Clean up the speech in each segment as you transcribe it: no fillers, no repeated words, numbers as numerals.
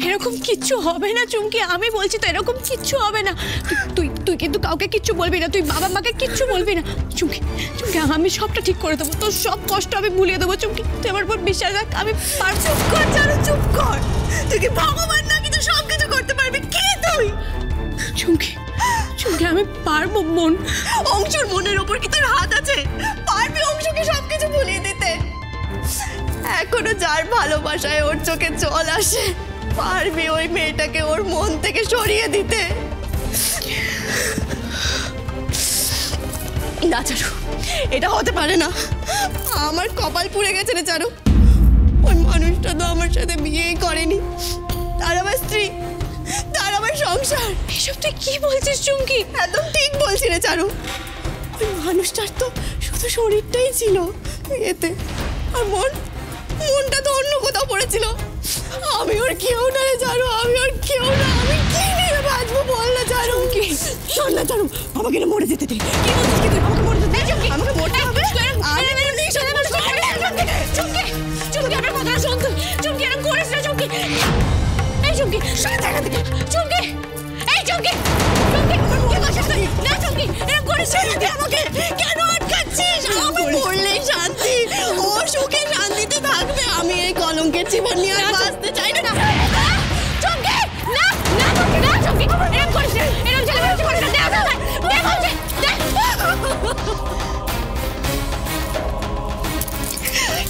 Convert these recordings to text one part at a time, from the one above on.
এরকম কিচ্ছু হবে না চুমকি, আমি বলছি তো এরকম কিচ্ছু হবে না। তুই কিন্তু কাউকে কিচ্ছু বলবি না, তুই বাবা মাকে কিচ্ছু বলবি না চুমকি। চুমকি আমি সবটা ঠিক করে দেবো, তোর সব কষ্ট আমি ভুলিয়ে দেবো চুমকি, তুই আমার উপর বিশ্বাস রাখ, আমি পারবো। চুপ কর জানো, চুপ কর। তুই কি ভগবান নাকি? তুই সব কিছু করতে পারবি? কে তুই? চুমকি চুমকি আমি পারবো বোন। অংশুর মনের ওপর কি তোর হাত আছে? পারবি অংশুকে সবকিছু ভুলিয়ে দিতে? এখনো যার ভালোবাসায় ওর চোখে জল আসে, পারবি ওই মেয়েটাকে ওর মন থেকে সরিয়ে দিতে? না চারু, এটা হতে পারে না। আমার কপাল পুড়ে গেছে রে চারু। ওই মানুষটা তো আমার সাথে বিয়েই করেনি, তার আমার স্ত্রী, তার আমার সংসার। এসব তুই কি বলছিস চুমকি? একদম ঠিক বলছি রে চারু। ওই মানুষটার তো শুধু শরীরটাই ছিল এতে, আর মনটা তো অন্য কোথাও পড়েছিল। আমি ওর কেউ না রে চারু, আমি ওর কেউ না। আমি কি নিয়ে বাঁচবো বল না চারু? শোন না চারু, আমাকে না মরে যেতে দে। কি বলছিস কি তুই? আমাকে মরে যেতে দে? আমাকে মরতে হবে? চুমকি চুমকি আমার কথা শোন তুই। চুমকি এরকম করিস না চুমকি। এই চুমকি সারা জায়গা থেকে চুমকি, এই চুমকি চুমকি না চুমকি এরকম করিস না। আমাকে কেন আটকাচ্ছিস? আমি মরলেই শান্তি, ও সুখে শান্তিতে থাকবে। আমি এই কলঙ্কের জীবন নিয়ে আর বাঁচতে চাই না। চুমকি না না চুমকি না চুমকি এরকম করিস না, এরকম ছেলেমেয়ে করিস না। দে বলছি দে।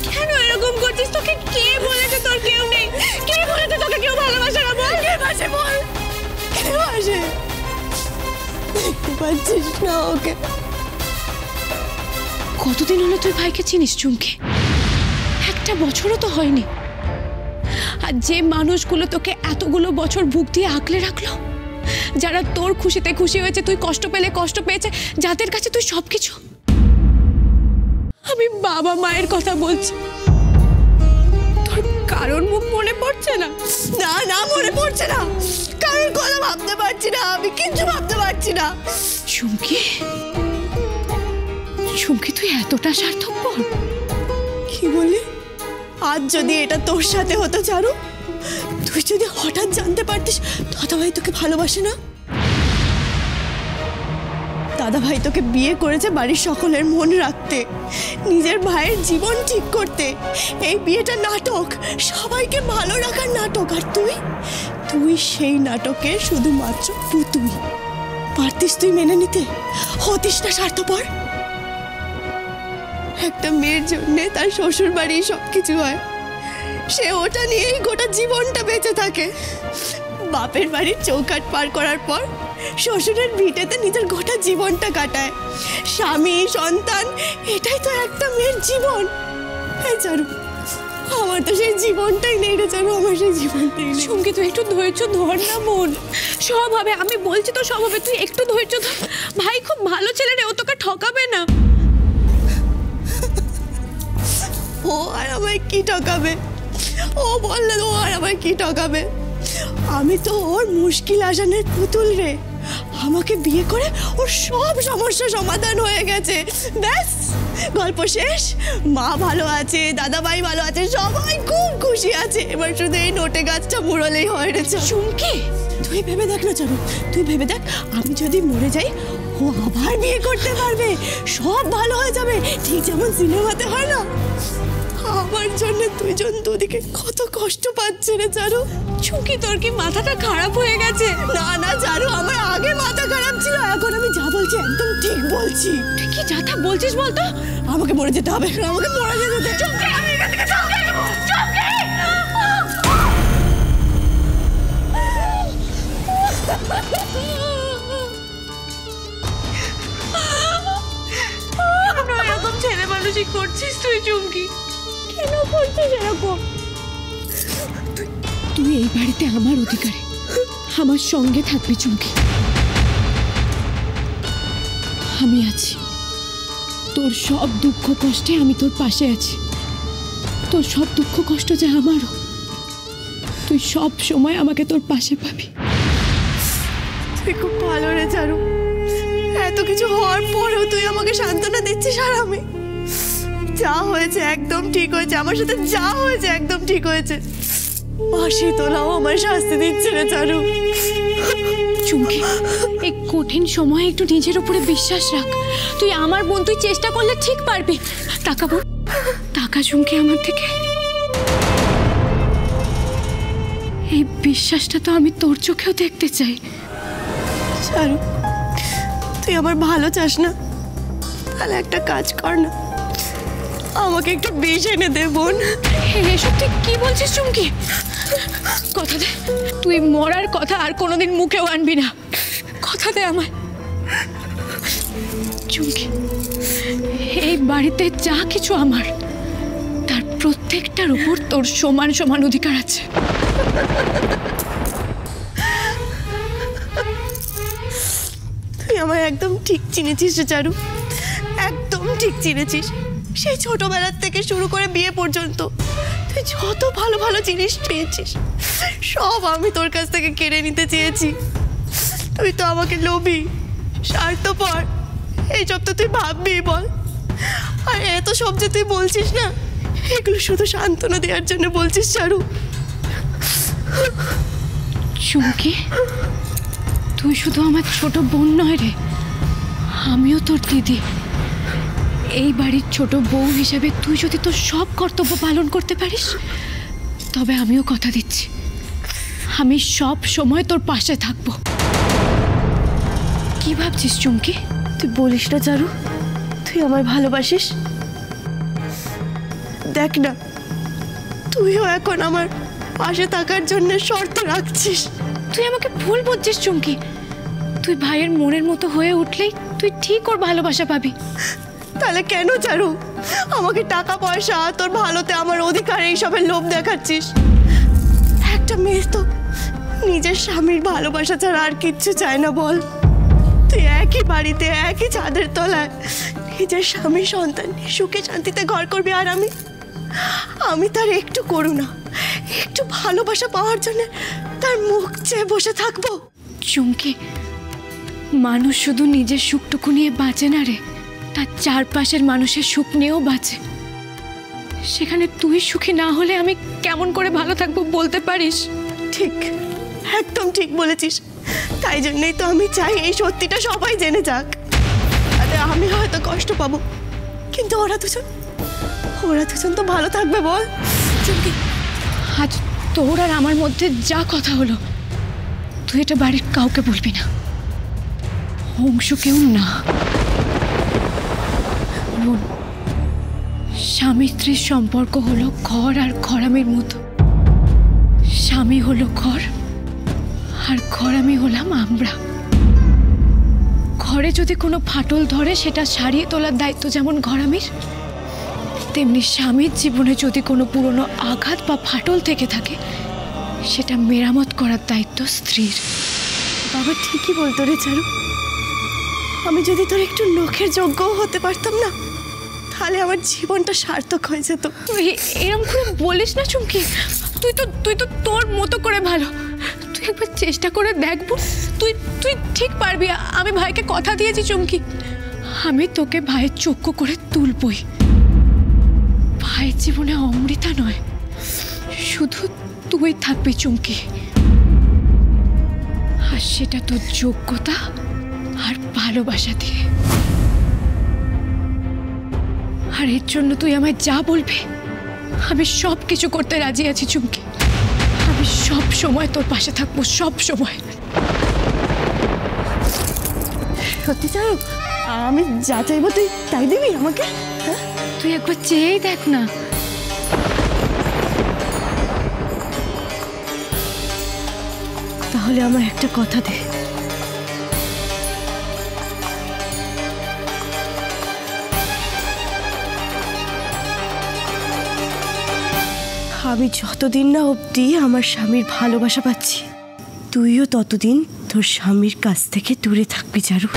কেন এরকম করছিস? তোকে কে বলেছে তোর কেউ নেই? কে বলেছে তোকে কেউ ভালোবাসে না? বল কে বাসে, বল কে বাসে? দেখতে পাচ্ছিস না ওকে? কতদিন হলো তুই ভাইকে চিনিস চুমকি? একটা বছরও তো হয়নি। আর যে মানুষগুলো তোকে এতগুলো বছর বুক দিয়ে আঁকলে রাখলো, যারা তোর খুশিতে খুশি হয়েছে, তুই কষ্ট পেলে কষ্ট পেয়েছে, যাদের কাছে তুই সবকিছু। আমি বাবা মায়ের কথা বলছি, তোর কারোর মুখ মনে পড়ছে না? না না, মনে পড়ছে না। কারোর কথা ভাবতে পারছি না, আমি কিচ্ছু ভাবতে পারছি না। চুমকি চুমকি তুই এতটা স্বার্থপর? কি বলি? আজ যদি এটা তোর সাথে হতো চারু, তুই যদি হঠাৎ জানতে পারতিস দাদাভাই তোকে ভালোবাসে না, দাদাভাই তোকে বিয়ে করেছে বাড়ির সকলের মন রাখতে, নিজের ভাইয়ের জীবন ঠিক করতে, এই বিয়েটা নাটক, সবাইকে ভালো রাখার নাটক, আর তুই সেই নাটকে শুধুমাত্র পুতুল। পারতিস তুই মেনে নিতে? হতিস না স্বার্থপর? একটা মেয়ের জন্যে তার শ্বশুর বাড়ি সবকিছু হয়, সে ওটা নিয়েই গোটা জীবনটা বেঁচে থাকে। বাপের বাড়ির চৌকাঠ পার করার পর শ্বশুরের ভিটেতে নিজের গোটা জীবনটা কাটায়, স্বামী সন্তান, এটাই তো একটা মেয়ের জীবন। এই চারু, আমার তো সেই জীবনটাই নেই রে চারু, আমার সেই জীবনটাই নেই। চুমকি তুই একটু ধৈর্য ধর না বোন, সব হবে। আমি বলছি তো সব হবে, তুই একটু ধৈর্য ধর। ভাই খুব ভালো ছেলে রে, ও তোকে ঠকাবে না। ও আর আমায় কি ঠকাবে? ও বললে ও আর আমায় কি ঠকাবে? আমি তো ওর মুশকিল আসানের পুতুল রে। আমাকে বিয়ে করে ওর সব সমস্যা সমাধান হয়ে গেছে, ব্যাস গল্প শেষ। মা ভালো আছে, দাদাভাই ভালো আছে, সবাই খুব খুশি আছে। এবার শুধু এই নোটে গাছটা মুড়লেই হয় রে চুমকি। তুই ভেবে দেখ না চারু, তুই ভেবে দেখ, আমি যদি মরে যাই ও আবার বিয়ে করতে পারবে, সব ভালো হয়ে যাবে, ঠিক যেমন সিনেমাতে হয় না। আমার জন্য দুজন দুদিকে কত কষ্ট পাচ্ছে রে চারু। চুমকি তোর কি মাথাটা খারাপ হয়ে গেছে? না না চারু, আমার আগে মাথা খারাপ ছিল, এখন আমি যা বলছি একদম ঠিক বলছি। তুই কি যা তা বলছিস বলতো? আমাকে মরে যেতে হবে, আমাকে মরে যেতে দে। চুমকি আমি এখান থেকে চলে যাব। চুমকি এরকম ছেলে মানুষই করছিস তুই চুমকি? কেন করছিস এরকম? তুই এই বাড়িতে আমার অধিকারে, আমার সঙ্গে থাকবি চুমকি। আমি আছি, তোর সব দুঃখ কষ্টে আমি তোর পাশে আছি। তোর সব দুঃখ কষ্ট যে আমারও, তুই সব সময় আমাকে তোর পাশে পাবি। তুই খুব ভালো রে চারু, এত কিছু হওয়ার পরেও তুই আমাকে সান্ত্বনা দিচ্ছিস। আর আমি, যা হয়েছে একদম ঠিক হয়েছে, আমার সাথে যা হয়েছে একদম ঠিক হয়েছে। বাঁশি তোলাও আমার শাস্তি দিচ্ছে রে চারু। চুমকি, এই কঠিন সময়ে একটু নিজের উপরে বিশ্বাস রাখ। তুই আমার বোন, তুই চেষ্টা করলে ঠিক পারবি। টাকা বোন, টাকা চুমকি আমার থেকে। এই বিশ্বাসটা তো আমি তোর চোখেও দেখতে চাই। চারু, তুই আমার ভালো চাস না? তাহলে একটা কাজ কর না, আমাকে একটু বিষ এনে দে বোন। এসব তুই কি বলছিস চুমকি? কথা দে, তুই মরার কথা আর কোনোদিন মুখেও আনবি না। কথা দে আমায়। চুমকি, এই বাড়িতে যা কিছু আমার, তার প্রত্যেকটার উপর তোর সমান সমান অধিকার আছে। তুই আমায় একদম ঠিক চিনেছিস রে চারু, একদম ঠিক চিনেছিস। সেই ছোটবেলার থেকে শুরু করে বিয়ে পর্যন্ত তুই যত ভালো ভালো জিনিস পেয়েছিস সব আমি তোর কাছ থেকে কেড়ে নিতে চেয়েছি। তুই তো আমাকে লোভী, স্বার্থপর, এইসব তো তুই ভাববি বল। আর এত সব যে তুই বলছিস না, এগুলো শুধু সান্ত্বনা দেওয়ার জন্য বলছিস চারু। চুমকি, তুই শুধু আমার ছোট বোন নয় রে, আমিও তোর দিদি। এই বাড়ির ছোট বউ হিসেবে তুই যদি তোর সব কর্তব্য পালন করতে পারিস, তবে আমিও কথা দিচ্ছি, আমি সব সময় তোর পাশে থাকবো। কি ভাবছিস চুমকি? তুই বলিস না চারু, তুই আমায় ভালোবাসিস? দেখ না, তুইও এখন আমার পাশে থাকার জন্য শর্ত রাখছিস। তুই আমাকে ভুল বুঝছিস চুমকি। তুই ভাইয়ের মনের মতো হয়ে উঠলেই তুই ঠিক ওর ভালোবাসা পাবি। তাহলে কেন চারু আমাকে টাকা পয়সা, তোর ভালোতে আমার অধিকার, এইসবের লোভ দেখাচ্ছিস? একটা মেয়ে তো নিজের স্বামীর ভালোবাসা ছাড়া আর কিচ্ছু চায় না বল। তুই একই বাড়িতে একই ছাদের তলায় নিজের স্বামী সন্তান নিয়ে সুখে শান্তিতে ঘর করবি, আর আমি তার একটু করুণা, একটু ভালোবাসা পাওয়ার জন্য তার মুখ চেয়ে বসে থাকবো? চুমকি, মানুষ শুধু নিজের সুখটুকু নিয়ে বাঁচে না রে, তার চারপাশের মানুষের সুখ নিয়েও বাঁচে। সেখানে তুই সুখী না হলে আমি কেমন করে ভালো থাকবো বলতে পারিস? ঠিক, একদম ঠিক বলেছিস। তাই জন্যই তো আমি চাই এই সত্যিটা সবাই জেনে যাক। আরে আমি হয়তো কষ্ট পাবো, কিন্তু ওরা দুজন তো ভালো থাকবে বল। চুমকি, আজ তোর আর আমার মধ্যে যা কথা হলো, তুই এটা বাড়ির কাউকে বলবি না, অংশকেও না। স্বামী স্ত্রীর সম্পর্ক হলো ঘর আর ঘরামির মতো। স্বামী হলো ঘর আর ঘরামি হলাম আমরা। ঘরে যদি কোনো ফাটল ধরে সেটা সারিয়ে তোলার দায়িত্ব যেমন ঘরামির, তেমনি স্বামীর জীবনে যদি কোনো পুরনো আঘাত বা ফাটল থেকে থাকে, সেটা মেরামত করার দায়িত্ব স্ত্রীর। বাবা ঠিকই বলতো রে চারু। আমি যদি তোর একটু নখের যোগ্যও হতে পারতাম না, তাহলে আমার জীবনটা সার্থক হয়ে যেত। এরকম করে বলিস না চুমকি, তুই তো তোর মতো করে ভালো। তুই একবার চেষ্টা করে দেখবো, তুই ঠিক পারবি। আমি ভাইকে কথা দিয়েছি চুমকি, আমি তোকে ভাইয়ের যোগ্য করে তুলবই। ভাইয়ের জীবনে অমৃতা নয়, শুধু তুই থাকবি চুমকি, আর সেটা তোর যোগ্যতা আর ভালোবাসা দিয়ে। আর এর জন্য তুই আমায় যা বলবি আমি সব কিছু করতে রাজি আছি চুমকি। আমি সব সময় তোর পাশে থাকবো, সব সময়। সত্যি চারু, আমি যা চাইবো তুই তাই দিবি আমাকে? তুই একবার চেয়েই দেখ না। তাহলে আমার একটা কথা দে। আমি যতদিন না অবধি আমার স্বামীর ভালোবাসা পাচ্ছি, তুইও ততদিন তোর স্বামীর কাছ থেকে দূরে থাকবি চারু।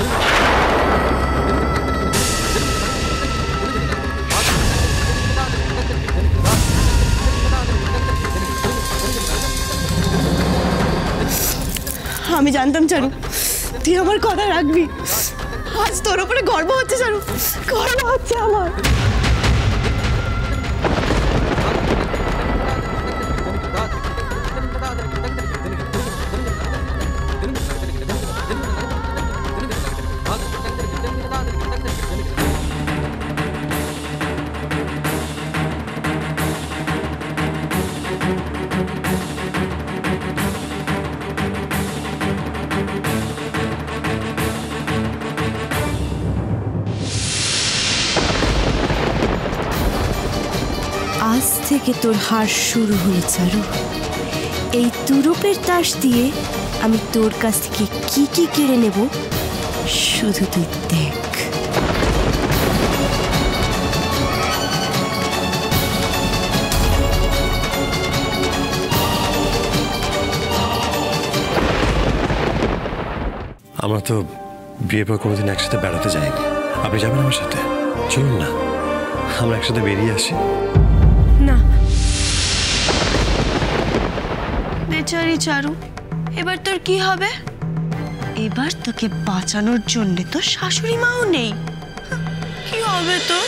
আমি জানতাম চারু তুই আমার কথা রাখবি। আজ তোর উপরে গর্ব হচ্ছে চারু, গর্ব হচ্ছে আমার। থেকে তোর হার শুরু হলো চারু। এই তুরুপের তাস দিয়ে আমি তোর কাছ থেকে কি কি কেড়ে নেব শুধু তুই দেখ। আমরা তো বিয়ে পর কোনোদিন একসাথে বেড়াতে যাইনি। আপনি যাবেন আমার সাথে? চলুন না, আমরা একসাথে বেরিয়ে আসি। না বেচারি চারু, এবার তোর কি হবে? এবার তোকে বাঁচানোর জন্য তো শাশুড়ি মাও নেই, কি হবে তোর?